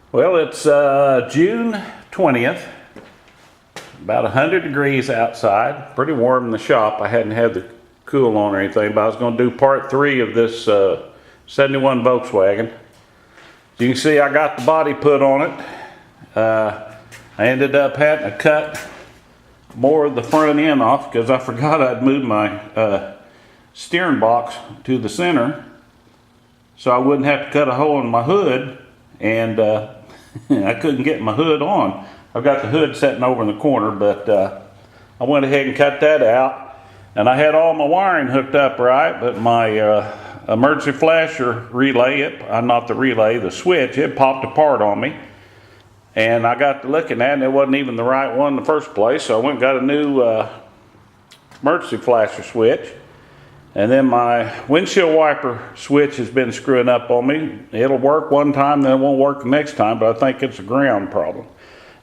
Well, it's June 20th, about 100 degrees outside, pretty warm in the shop. I hadn't had the cool on or anything, but I was going to do part 3 of this 71 Volkswagen. As you can see, I got the body put on it. I ended up having to cut more of the front end off because I forgot I'd moved my steering box to the center so I wouldn't have to cut a hole in my hood, and I couldn't get my hood on. I've got the hood sitting over in the corner, but I went ahead and cut that out, and I had all my wiring hooked up right, but my emergency flasher relay, not the relay, the switch, it popped apart on me. And I got to looking at it, and it wasn't even the right one in the first place, so I went and got a new emergency flasher switch. And then my windshield wiper switch has been screwing up on me. It'll work one time, then it won't work the next time, but I think it's a ground problem.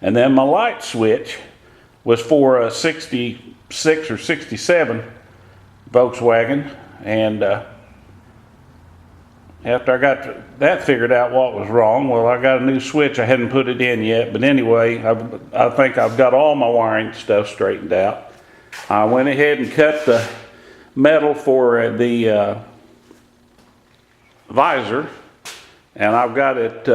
And then my light switch was for a 66 or 67 Volkswagen, and after I got that figured out what was wrong, well, I got a new switch. I hadn't put it in yet, but anyway, I think I've got all my wiring stuff straightened out. I went ahead and cut the metal for the visor, and I've got it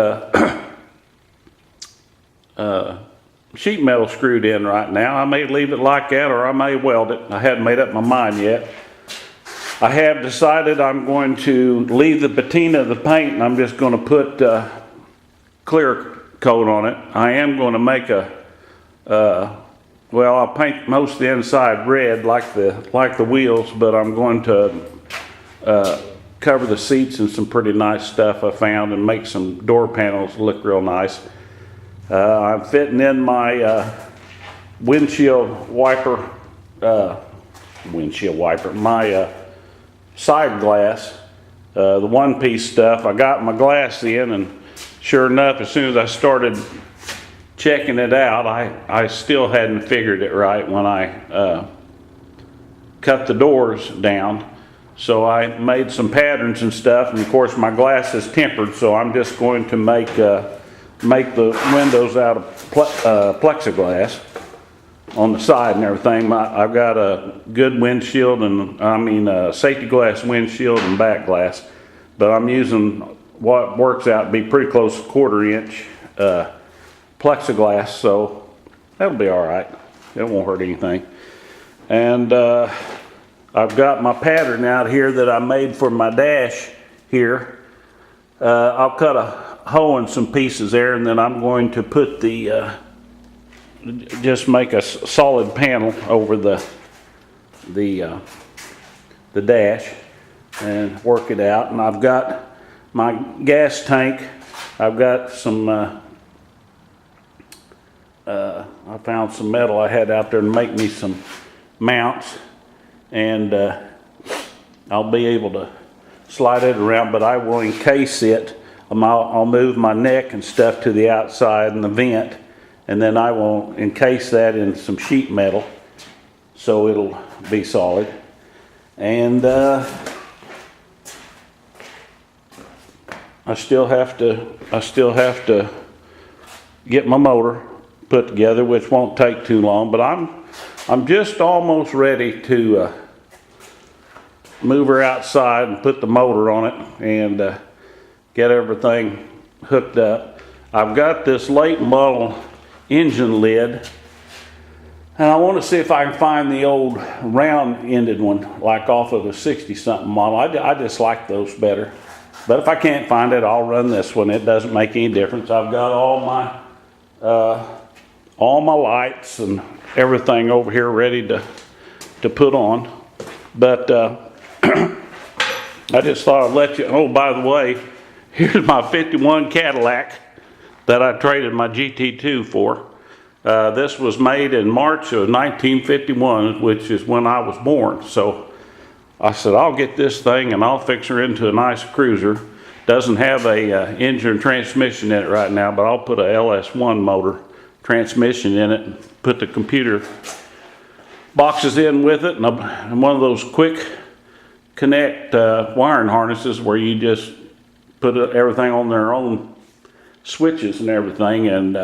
sheet metal screwed in right now. I may leave it like that, or I may weld it. I haven't made up my mind yet. I have decided I'm going to leave the patina of the paint, and I'm just going to put clear coat on it. I am going to make well, I'll paint most of the inside red like the wheels, but I'm going to cover the seats in some pretty nice stuff I found and make some door panels look real nice. I'm fitting in my windshield wiper, my side glass, the one-piece stuff. I got my glass in, and sure enough, as soon as I started checking it out, I still hadn't figured it right when I cut the doors down. So I made some patterns and stuff, and of course my glass is tempered, so I'm just going to make the windows out of plexiglass on the side and everything. I've got a good windshield, and safety glass windshield and back glass, but I'm using what works out to be pretty close to 1/4 inch plexiglass, so that'll be all right. It won't hurt anything. And I've got my pattern out here that I made for my dash here. I'll cut a hole in some pieces there, and then I'm going to put just make a solid panel over the dash and work it out. And I've got my gas tank. I've got some I found some metal I had out there to make me some mounts, and I'll be able to slide it around, but I will encase it. I'll move my neck and stuff to the outside and the vent, and then I will encase that in some sheet metal so it'll be solid. And I still have to get my motor put together, which won't take too long, but I'm just almost ready to move her outside and put the motor on it and get everything hooked up. I've got this late model engine lid, and I want to see if I can find the old round-ended one, like off of a 60-something model. I just like those better, but if I can't find it, I'll run this one. It doesn't make any difference. I've got all my lights and everything over here ready to put on, but I just thought I'd let you. Oh, by the way, here's my 51 Cadillac that I traded my GT2 for. This was made in March of 1951, which is when I was born. So I said, I'll get this thing and I'll fix her into a nice cruiser. Doesn't have a engine and transmission in it right now, but I'll put a LS1 motor transmission in it and put the computer boxes in with it, and one of those quick connect wiring harnesses where you just put everything on their own switches and everything, and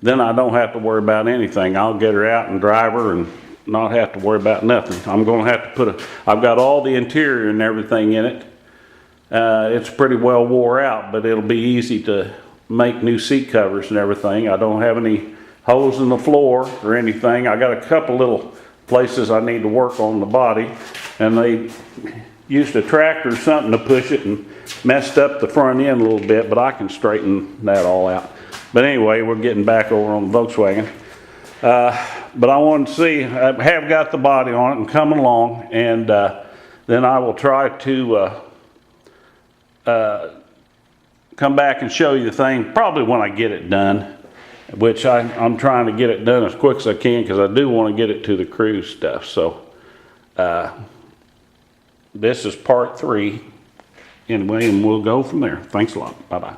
then I don't have to worry about anything. I'll get her out and drive her and not have to worry about nothing. I'm going to have to I've got all the interior and everything in it. It's pretty well wore out, but it'll be easy to make new seat covers and everything. I don't have any holes in the floor or anything. I got a couple little places I need to work on the body, and they used a tractor or something to push it and messed up the front end a little bit, but I can straighten that all out. But anyway, we're getting back over on the Volkswagen. But I wanted to see, I have got the body on it and coming along, and then I will try to come back and show you the thing probably when I get it done, which I'm trying to get it done as quick as I can because I do want to get it to the cruise stuff. So this is part 3 anyway, and we'll go from there. Thanks a lot. Bye-bye.